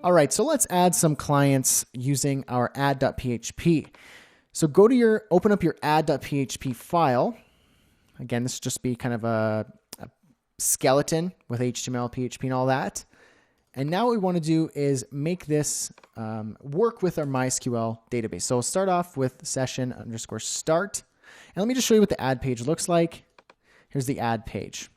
All right, so let's add some clients using our add.php. So open up your add.php file. Again, this will just be kind of a skeleton with HTML, PHP, and all that. And now what we want to do is make this work with our MySQL database. So we'll start off with session_start. And let me just show you what the add page looks like. Here's the add page.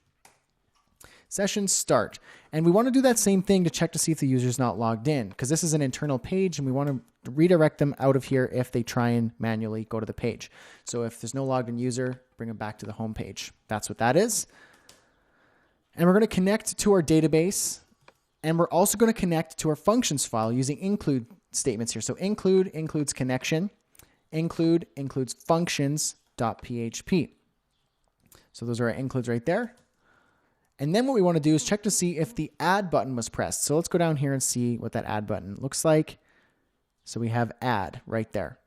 Session start. And we want to do that same thing to check to see if the user is not logged in, because this is an internal page and we want to redirect them out of here if they try and manually go to the page. So if there's no logged in user, bring them back to the home page. That's what that is. And we're going to connect to our database, and we're also going to connect to our functions file using include statements here. So include includes connection, include includes functions.php. So those are our includes right there. And then what we want to do is check to see if the add button was pressed. So let's go down here and see what that add button looks like. So we have add right there.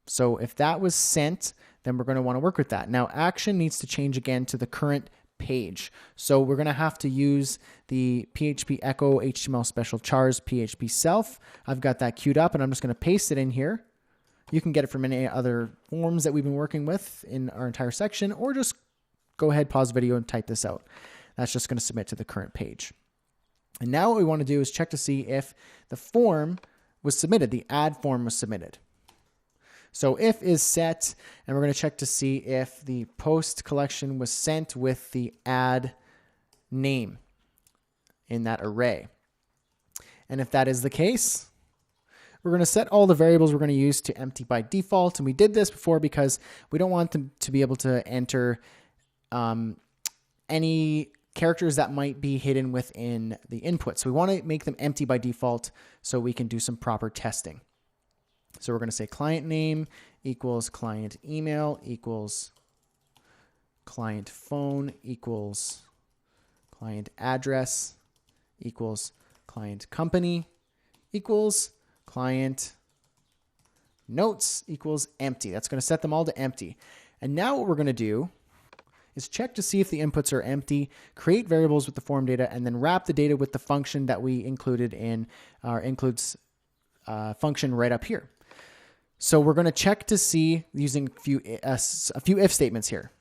So if that was sent, then we're going to want to work with that. Now action needs to change again to the current page. So we're going to have to use the PHP echo HTML special chars PHP self. I've got that queued up and I'm just going to paste it in here. You can get it from any other forms that we've been working with in our entire section, or just go ahead, pause the video and type this out. That's just going to submit to the current page. And now what we want to do is check to see if the form was submitted, the add form was submitted. So if is set, and we're going to check to see if the post collection was sent with the add name in that array. And if that is the case, we're going to set all the variables we're going to use to empty by default. And we did this before because we don't want them to be able to enter any characters that might be hidden within the input. So we want to make them empty by default so we can do some proper testing. So we're going to say client name equals client email equals client phone equals client address equals client company equals client notes equals empty. That's going to set them all to empty. And now what we're going to do is check to see if the inputs are empty, create variables with the form data, and then wrap the data with the function that we included in our includes function right up here. So we're going to check to see using a few if statements here.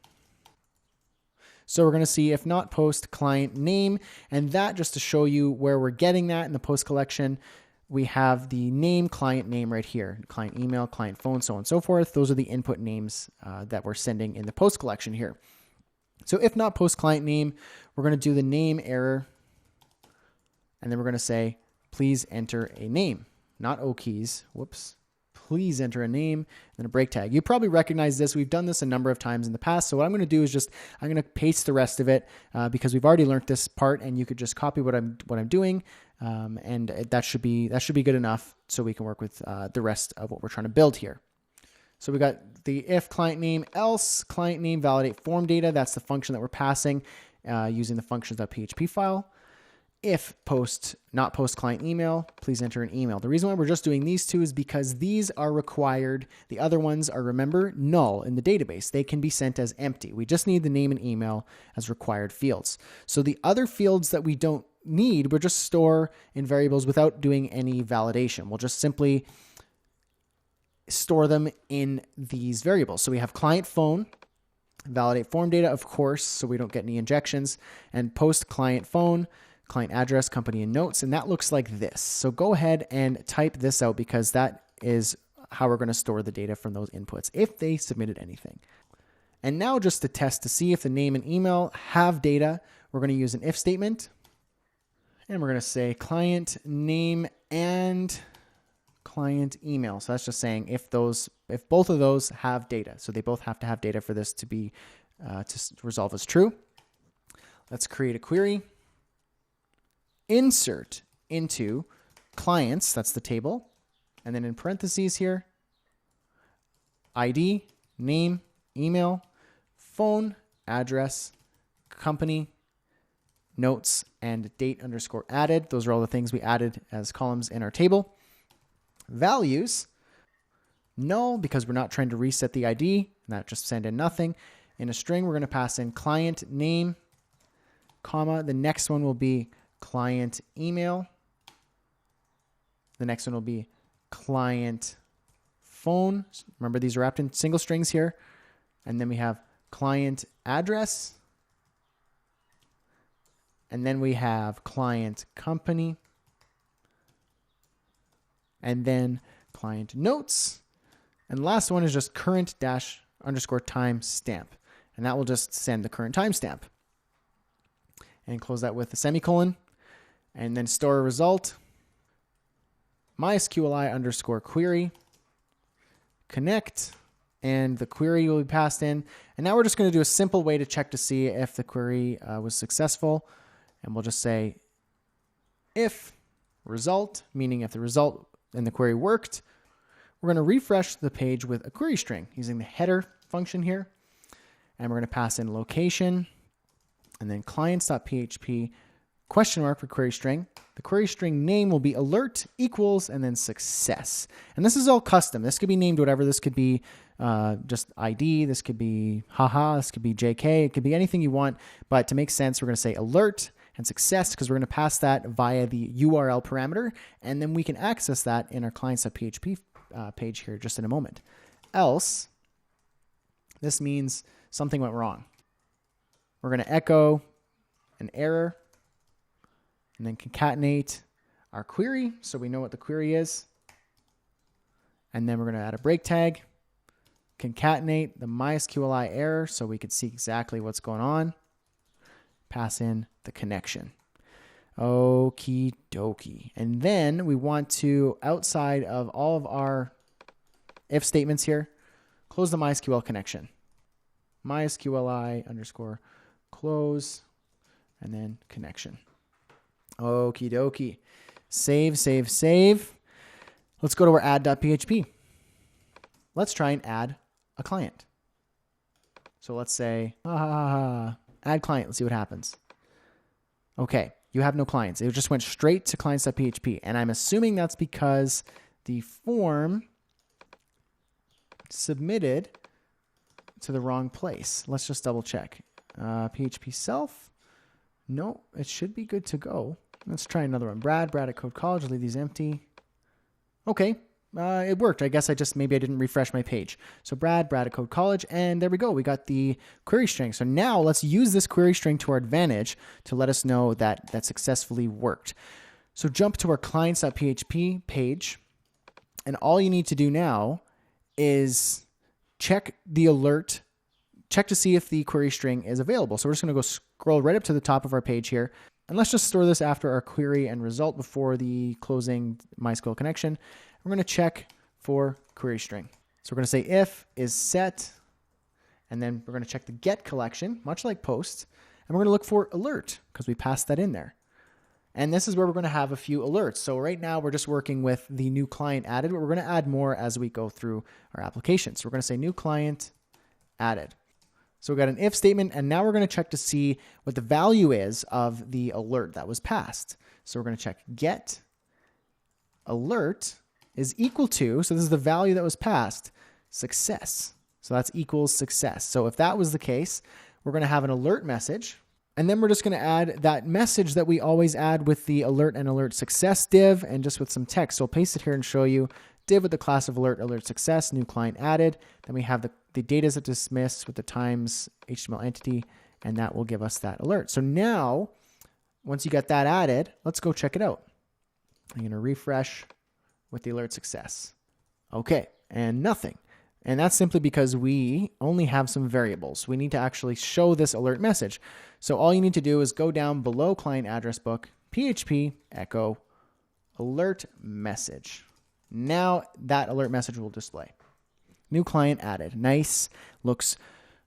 So we're going to see if not post client name, and that just to show you where we're getting that in the post collection, we have the name, client name right here, client email, client phone, so on and so forth. Those are the input names that we're sending in the post collection here. So if not post client name, we're going to do the name error, and then we're going to say, please enter a name, not O keys. Whoops. Please enter a name and then a break tag. You probably recognize this. We've done this a number of times in the past. So what I'm going to do is I'm going to paste the rest of it because we've already learned this part, and you could just copy what I'm doing. And that should be good enough so we can work with the rest of what we're trying to build here. So we got the if client name, else client name, validate form data. That's the function that we're passing using the functions.php file. If not post client email, please enter an email. The reason why we're just doing these two is because these are required. The other ones are, remember, null in the database. They can be sent as empty. We just need the name and email as required fields. So the other fields that we don't need, we'll just store in variables without doing any validation. We'll just simply store them in these variables. So we have client phone, validate form data, of course, so we don't get any injections, and post client phone, client address, company, and notes. And that looks like this. So go ahead and type this out because that is how we're going to store the data from those inputs if they submitted anything. And now just to test to see if the name and email have data, we're going to use an if statement. And we're going to say client name and client email. So that's just saying if both of those have data. So they both have to have data for this to be to resolve as true. Let's create a query. Insert into clients, that's the table, and then in parentheses here, ID, name, email, phone, address, company, notes, and date underscore added. Those are all the things we added as columns in our table. Values, null, because we're not trying to reset the ID, and that just send in nothing. In a string, we're going to pass in client name, comma. The next one will be client email, The next one will be client phone. Remember, these are wrapped in single strings here. And then we have client address. And then we have client company. And then client notes. And the last one is just current _ time stamp. And that will just send the current timestamp. And close that with a semicolon. And then store a result. MySQL _query. Connect. And the query will be passed in. And now we're just going to do a simple way to check to see if the query was successful. And we'll just say if result, meaning if the result and the query worked. We're going to refresh the page with a query string using the header function here. And we're going to pass in location and then clients.php question mark for query string. The query string name will be alert equals and then success. And this is all custom. This could be named whatever. This could be just ID. This could be haha. This could be JK. It could be anything you want. But to make sense, we're going to say alert and success because we're going to pass that via the URL parameter. And then we can access that in our clients.php page here just in a moment. Else, this means something went wrong. We're going to echo an error and then concatenate our query so we know what the query is. And then we're going to add a break tag, concatenate the MySQL error so we could see exactly what's going on. Pass in the connection. Okie dokie. And then we want to, outside of all of our if statements here, close the MySQL connection. MySQL _close and then connection. Okie dokie. Save, save, save. Let's go to our add.php. Let's try and add a client. So let's say, add client. Let's see what happens. Okay, you have no clients. It just went straight to clients.php. And I'm assuming that's because the form submitted to the wrong place. Let's just double check. PHP self. No, it should be good to go. Let's try another one. Brad at Code College. Leave these empty. Okay, it worked. I guess maybe I didn't refresh my page. So Brad at Code College, and there we go. We got the query string. So now let's use this query string to our advantage to let us know that that successfully worked. So jump to our clients.php page, and all you need to do now is check the alert, check to see if the query string is available. So we're just going to go scroll right up to the top of our page here. And let's just store this after our query and result before the closing MySQL connection. We're going to check for query string. So we're going to say if is set, and then we're going to check the get collection, much like post, and we're going to look for alert because we passed that in there. And this is where we're going to have a few alerts. So right now we're just working with the new client added, but we're going to add more as we go through our application. So we're going to say new client added. So we got an if statement, and now we're going to check to see what the value is of the alert that was passed. So we're going to check get alert is equal to, so this is the value that was passed, success. So that's equals success. So if that was the case, we're going to have an alert message, and then we're just going to add that message that we always add with the alert and alert success div and just with some text. So I'll paste it here and show you. Div with the class of alert success, new client added. Then we have the data is dismissed with the times HTML entity, and that will give us that alert. So now, once you got that added, let's go check it out. I'm going to refresh with the alert success. Okay, and nothing. And that's simply because we only have some variables. We need to actually show this alert message. So all you need to do is go down below client address book, PHP echo alert message. Now that alert message will display. New client added. Nice. Looks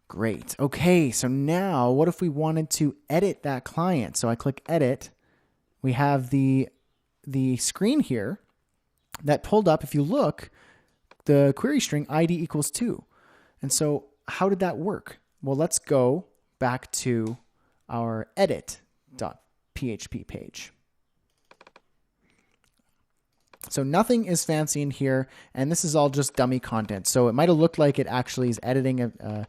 great. Okay, so now what if we wanted to edit that client? So I click edit. We have the screen here that pulled up. If you look, the query string ID equals 2. And so how did that work? Well, let's go back to our edit.php page. So nothing is fancy in here, and this is all just dummy content. So it might have looked like it actually is editing a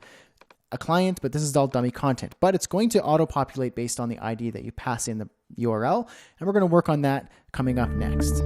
client, but this is all dummy content. But it's going to auto-populate based on the ID that you pass in the URL, and we're going to work on that coming up next.